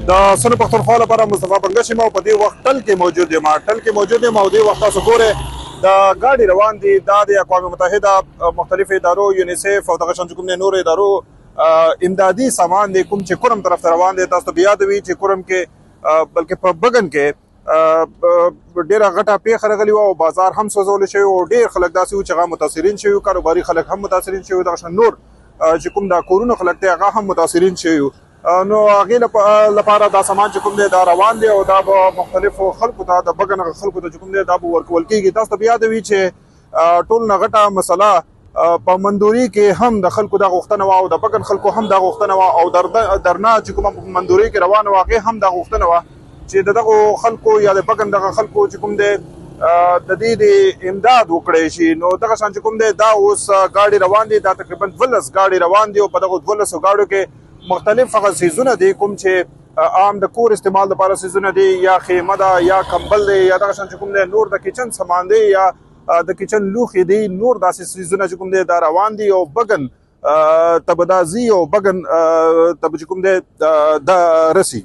د سن پښتونخوا لپاره مصطفی بنګش یم او په دې وخت ټل کې موجود یم او دې وخت تاسو ګورئ د ګاډي روان دي دا د اقوام متحده مختلف ادارو یونیسیف او دغه شان کوم نور ادارو امدادي سامان دی کوم چې کورم طرف ته روان دی. تاسو ته بیا یاد وي چې کورم کې بلکې په بګن کې ډیره غټه پیښه راغلې وه او بازار هم سوځول شوی او ډیر خلک داسې وو چې هغه متاثرین شوي، کاروباري خلک هم متاثرین شوي، دغه شان نور چې کوم دا کورونه خلک دی هغه هم متاثرین شوي. نو هغې لپاره دا سامان چې کوم دی دا روان دی او دا به مختلفو خلکو ته د بګن خلکو ته چې کوم دی دا به ورکول کېږي. تاسو ته به یاد وي چې ټول نه غټه مسله په مندوري کې هم د خلکو دا غوښتنه وه او د بګن خلکو هم دا غوښتنه وه او درنا چې کومه په مندوري کې روانه وه هغې هم دا غوښتنه وه چې د دغو خلکو یا د بګن دغه خلکو چې کوم دی د دې د امداد وکړی شي. نو دغه شان چې کوم دی دا اوس ګاډي روان دي، دا تقریبا 12 ګاډي روان دي او په دغو 12 ګاډیو کې مختلف هغه څیزونه دي کوم چې عام د کور استعمال لپاره څیزونه دي، یا خیمه ده یا کمبل دی یا دغه شان چې کوم دی نور د کچن سامان دی یا د کچن لوښي دي، نور داسې څیزونه چې کوم دی دا روان دي او بګن ته به دا ځي او بګن ته به چې کوم دی دا رسي.